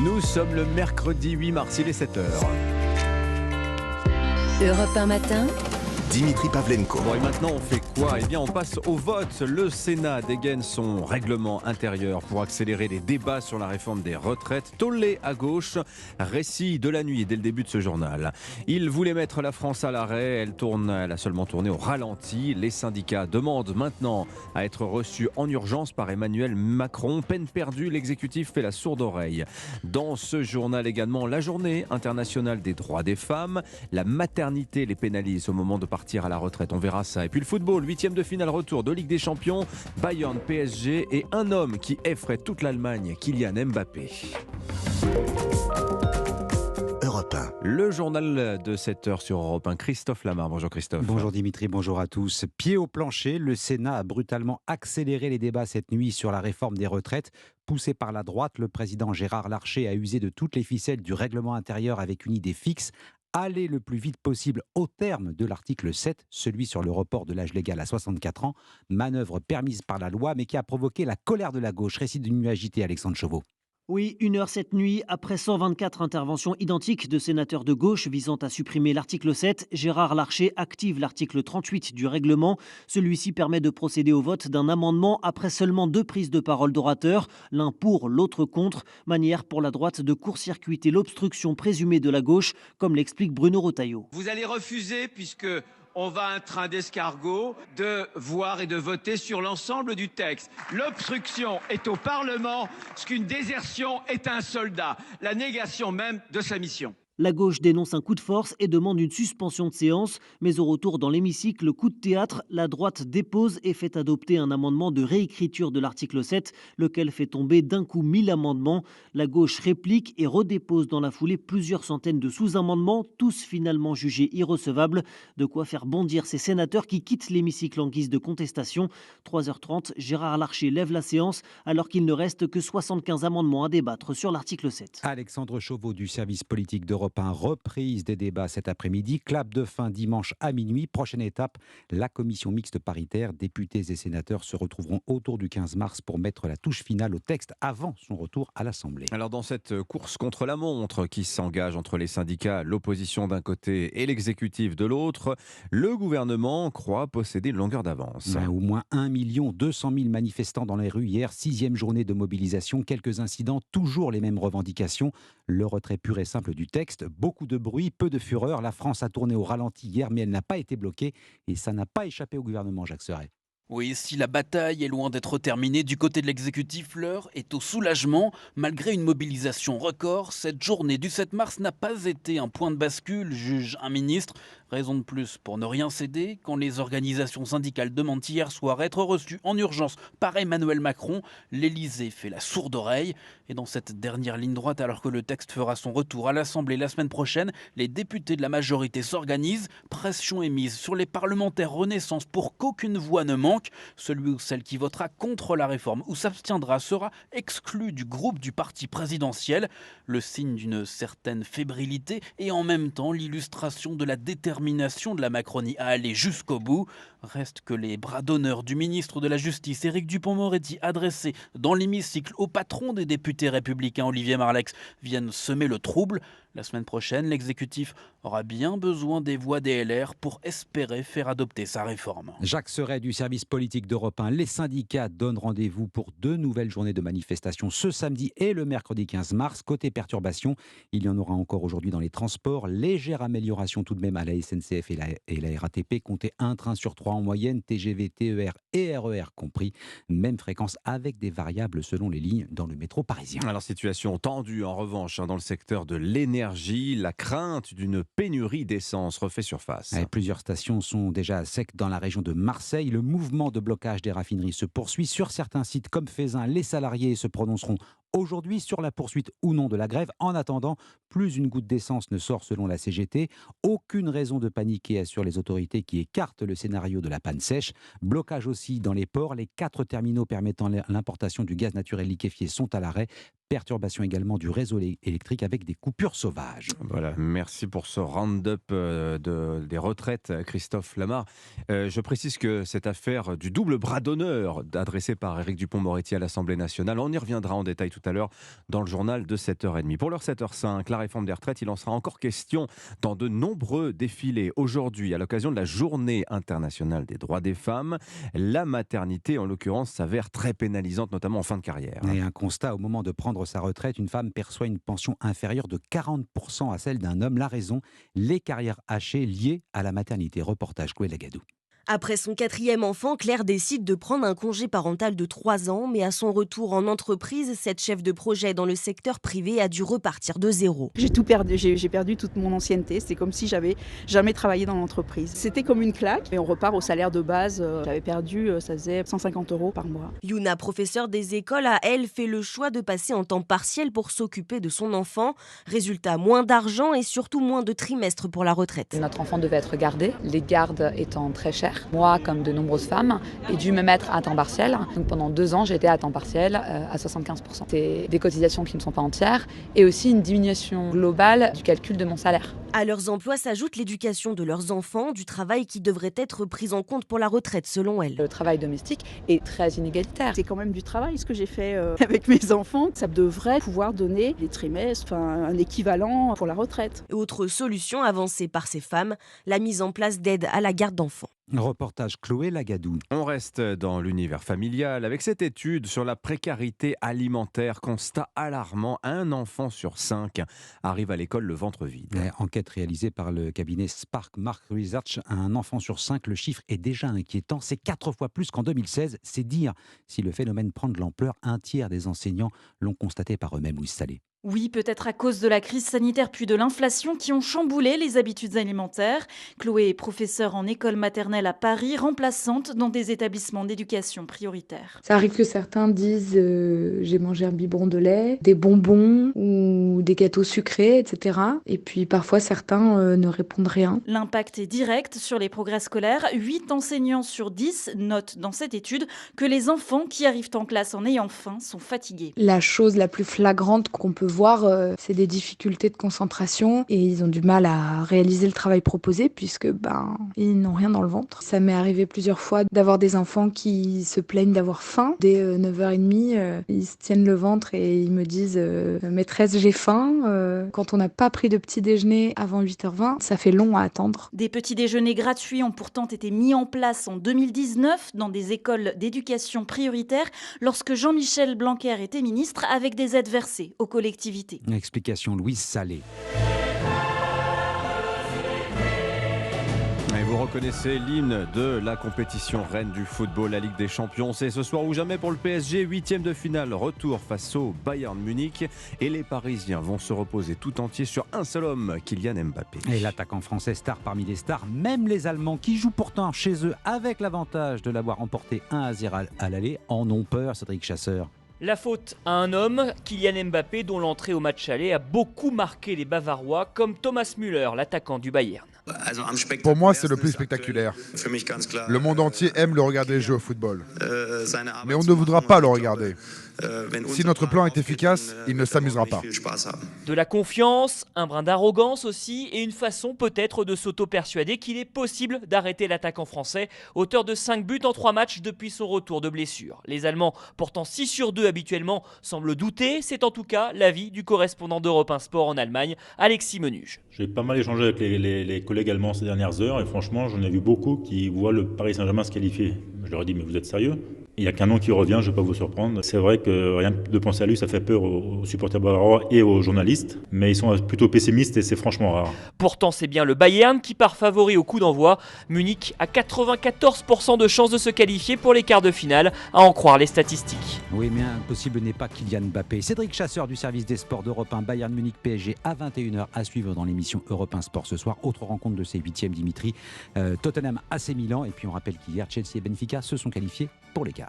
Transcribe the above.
Nous sommes le mercredi 8 mars, il est 7h. Europe 1 matin. Dimitri Pavlenko. Bon, et maintenant on fait quoi? Eh bien on passe au vote. Le Sénat dégaine son règlement intérieur pour accélérer les débats sur la réforme des retraites. Tollé à gauche, récit de la nuit dès le début de ce journal. Il voulait mettre la France à l'arrêt, elle a seulement tourné au ralenti. Les syndicats demandent maintenant à être reçus en urgence par Emmanuel Macron. Peine perdue, l'exécutif fait la sourde oreille. Dans ce journal également, la journée internationale des droits des femmes. La maternité les pénalise au moment de partir à la retraite, on verra ça. Et puis le football, 8e de finale retour de Ligue des Champions, Bayern, PSG et un homme qui effraie toute l'Allemagne, Kylian Mbappé. Europe 1. Le journal de 7h sur Europe 1, Christophe Lamar. Bonjour Christophe. Bonjour Dimitri, bonjour à tous. Pied au plancher, le Sénat a brutalement accéléré les débats cette nuit sur la réforme des retraites. Poussé par la droite, le président Gérard Larcher a usé de toutes les ficelles du règlement intérieur avec une idée fixe: aller le plus vite possible au terme de l'article 7, celui sur le report de l'âge légal à 64 ans, manœuvre permise par la loi mais qui a provoqué la colère de la gauche. Récit d'une nuit agitée, Alexandre Chauveau. Oui, 1 heure cette nuit, après 124 interventions identiques de sénateurs de gauche visant à supprimer l'article 7, Gérard Larcher active l'article 38 du règlement. Celui-ci permet de procéder au vote d'un amendement après seulement 2 prises de parole d'orateurs, l'un pour, l'autre contre, manière pour la droite de court-circuiter l'obstruction présumée de la gauche, comme l'explique Bruno Retailleau. Vous allez refuser, puisque on va un train d'escargot, de voir et de voter sur l'ensemble du texte. L'obstruction est au Parlement, ce qu'une désertion est à un soldat, la négation même de sa mission. La gauche dénonce un coup de force et demande une suspension de séance. Mais au retour dans l'hémicycle, coup de théâtre, la droite dépose et fait adopter un amendement de réécriture de l'article 7, lequel fait tomber d'un coup 1000 amendements. La gauche réplique et redépose dans la foulée plusieurs centaines de sous-amendements, tous finalement jugés irrecevables. De quoi faire bondir ces sénateurs qui quittent l'hémicycle en guise de contestation. 3h30, Gérard Larcher lève la séance alors qu'il ne reste que 75 amendements à débattre sur l'article 7. Alexandre Chauveau du service politique d'Europe 1, reprise des débats cet après-midi, clap de fin dimanche à minuit. Prochaine étape, la commission mixte paritaire. Députés et sénateurs se retrouveront autour du 15 mars pour mettre la touche finale au texte avant son retour à l'Assemblée. Alors dans cette course contre la montre qui s'engage entre les syndicats, l'opposition d'un côté et l'exécutif de l'autre, le gouvernement croit posséder une longueur d'avance. Au moins 1 200 000 manifestants dans les rues hier, 6e journée de mobilisation, quelques incidents, toujours les mêmes revendications. Le retrait pur et simple du texte, beaucoup de bruit, peu de fureur. La France a tourné au ralenti hier, mais elle n'a pas été bloquée et ça n'a pas échappé au gouvernement, Jacques Serret. Oui, si la bataille est loin d'être terminée, du côté de l'exécutif, l'heure est au soulagement. Malgré une mobilisation record, cette journée du 7 mars n'a pas été un point de bascule, juge un ministre. Raison de plus pour ne rien céder. Quand les organisations syndicales demandent hier soir être reçues en urgence par Emmanuel Macron, l'Élysée fait la sourde oreille. Et dans cette dernière ligne droite, alors que le texte fera son retour à l'Assemblée la semaine prochaine, les députés de la majorité s'organisent. Pression est mise sur les parlementaires Renaissance pour qu'aucune voix ne manque. Celui ou celle qui votera contre la réforme ou s'abstiendra sera exclu du groupe du parti présidentiel. Le signe d'une certaine fébrilité et en même temps l'illustration de la détermination de la Macronie à aller jusqu'au bout. Reste que les bras d'honneur du ministre de la Justice, Éric Dupond-Moretti, adressés dans l'hémicycle au patron des députés républicains, Olivier Marleix, viennent semer le trouble. La semaine prochaine, l'exécutif aura bien besoin des voix des LR pour espérer faire adopter sa réforme. Jacques Serret du service politique d'Europe 1. Les syndicats donnent rendez-vous pour 2 nouvelles journées de manifestation ce samedi et le mercredi 15 mars. Côté perturbation, il y en aura encore aujourd'hui dans les transports. Légère amélioration tout de même à la SNCF et la RATP. Comptez 1 train sur 3 en moyenne, TGV, TER et RER compris. Même fréquence avec des variables selon les lignes dans le métro parisien. Alors situation tendue en revanche dans le secteur de l'énergie. La crainte d'une pénurie d'essence refait surface. Plusieurs stations sont déjà à sec dans la région de Marseille. Le mouvement de blocage des raffineries se poursuit. Sur certains sites comme Feyzin, les salariés se prononceront aujourd'hui sur la poursuite ou non de la grève. En attendant, plus une goutte d'essence ne sort selon la CGT. Aucune raison de paniquer, assurent les autorités qui écartent le scénario de la panne sèche. Blocage aussi dans les ports. Les 4 terminaux permettant l'importation du gaz naturel liquéfié sont à l'arrêt. perturbation également du réseau électrique avec des coupures sauvages. Voilà, merci pour ce round-up des retraites, Christophe Lamar. Je précise que cette affaire du double bras d'honneur adressé par Éric Dupond-Moretti à l'Assemblée nationale, on y reviendra en détail tout à l'heure dans le journal de 7h30. Pour l'heure 7h05, la réforme des retraites, il en sera encore question dans de nombreux défilés. Aujourd'hui, à l'occasion de la Journée internationale des droits des femmes, la maternité, en l'occurrence, s'avère très pénalisante, notamment en fin de carrière. Et un constat, au moment de prendre sa retraite, une femme perçoit une pension inférieure de 40% à celle d'un homme. La raison, les carrières hachées liées à la maternité. Reportage Chloé Lagadou. Après son 4e enfant, Claire décide de prendre un congé parental de 3 ans, mais à son retour en entreprise, cette chef de projet dans le secteur privé a dû repartir de zéro. J'ai tout perdu, j'ai perdu toute mon ancienneté, c'est comme si j'avais jamais travaillé dans l'entreprise. C'était comme une claque et on repart au salaire de base, j'avais perdu, ça faisait 150 € par mois. Yuna, professeure des écoles, a elle fait le choix de passer en temps partiel pour s'occuper de son enfant. Résultat, moins d'argent et surtout moins de trimestres pour la retraite. Notre enfant devait être gardé, les gardes étant très chères. Moi, comme de nombreuses femmes, ai dû me mettre à temps partiel. Donc pendant 2 ans, j'étais à temps partiel à 75%. C'est des cotisations qui ne sont pas entières et aussi une diminution globale du calcul de mon salaire. À leurs emplois s'ajoute l'éducation de leurs enfants, du travail qui devrait être pris en compte pour la retraite selon elle. Le travail domestique est très inégalitaire. C'est quand même du travail ce que j'ai fait avec mes enfants. Ça devrait pouvoir donner des trimestres, un équivalent pour la retraite. Autre solution avancée par ces femmes, la mise en place d'aides à la garde d'enfants. Reportage Chloé Lagadou. On reste dans l'univers familial avec cette étude sur la précarité alimentaire. Constat alarmant, 1 enfant sur 5 arrive à l'école le ventre vide. Enquête réalisée par le cabinet Spark Mark Research, 1 enfant sur 5, le chiffre est déjà inquiétant. C'est 4 fois plus qu'en 2016. C'est dire si le phénomène prend de l'ampleur. 1/3 des enseignants l'ont constaté par eux-mêmes. Louise Salé. Oui, peut-être à cause de la crise sanitaire puis de l'inflation qui ont chamboulé les habitudes alimentaires. Chloé est professeure en école maternelle à Paris, remplaçante dans des établissements d'éducation prioritaire. Ça arrive que certains disent j'ai mangé un biberon de lait, des bonbons ou des gâteaux sucrés, etc. Et puis parfois certains ne répondent rien. L'impact est direct sur les progrès scolaires. 8 enseignants sur 10 notent dans cette étude que les enfants qui arrivent en classe en ayant faim sont fatigués. La chose la plus flagrante qu'on peut voir, c'est des difficultés de concentration et ils ont du mal à réaliser le travail proposé puisque ils n'ont rien dans le ventre. Ça m'est arrivé plusieurs fois d'avoir des enfants qui se plaignent d'avoir faim. Dès 9h30, ils se tiennent le ventre et ils me disent maîtresse, j'ai faim. Quand on n'a pas pris de petit déjeuner avant 8h20, ça fait long à attendre. Des petits déjeuners gratuits ont pourtant été mis en place en 2019 dans des écoles d'éducation prioritaire lorsque Jean-Michel Blanquer était ministre, avec des aides versées aux collectivités. Explication Louise Salé. Et vous reconnaissez l'hymne de la compétition reine du football, la Ligue des Champions. C'est ce soir ou jamais pour le PSG, 8e de finale, retour face au Bayern Munich. Et les Parisiens vont se reposer tout entier sur un seul homme, Kylian Mbappé. Et l'attaquant français star parmi les stars, même les Allemands qui jouent pourtant chez eux avec l'avantage de l'avoir emporté 1-0 à l'aller, en ont peur, Cédric Chasseur. La faute à un homme, Kylian Mbappé, dont l'entrée au match aller a beaucoup marqué les Bavarois, comme Thomas Müller, l'attaquant du Bayern. Pour moi, c'est le plus spectaculaire. Le monde entier aime le regarder jouer au football. Mais on ne voudra pas le regarder. Si notre plan est efficace, il ne s'amusera pas. De la confiance, un brin d'arrogance aussi, et une façon peut-être de s'auto-persuader qu'il est possible d'arrêter l'attaquant français, auteur de 5 buts en 3 matchs depuis son retour de blessure. Les Allemands, pourtant 6 sur 2 habituellement, semblent douter. C'est en tout cas l'avis du correspondant d'Europe 1 Sport en Allemagne, Alexis Menuge. J'ai pas mal échangé avec les collègues allemands ces dernières heures et franchement, j'en ai vu beaucoup qui voient le Paris Saint-Germain se qualifier. Je leur ai dit, mais vous êtes sérieux ? Il n'y a qu'un nom qui revient, je ne vais pas vous surprendre. C'est vrai que rien de penser à lui, ça fait peur aux supporters bavarois et aux journalistes, mais ils sont plutôt pessimistes et c'est franchement rare. Pourtant, c'est bien le Bayern qui part favori au coup d'envoi. Munich a 94% de chances de se qualifier pour les quarts de finale, à en croire les statistiques. Oui, mais impossible n'est pas Kylian Mbappé. Cédric Chasseur du service des sports d'Europe 1, Bayern Munich PSG à 21h à suivre dans l'émission Europe 1 Sport ce soir. Autre rencontre de ces 8e, Dimitri. Tottenham AC Milan. Et puis on rappelle qu'hier, Chelsea et Benfica se sont qualifiés pour les quarts.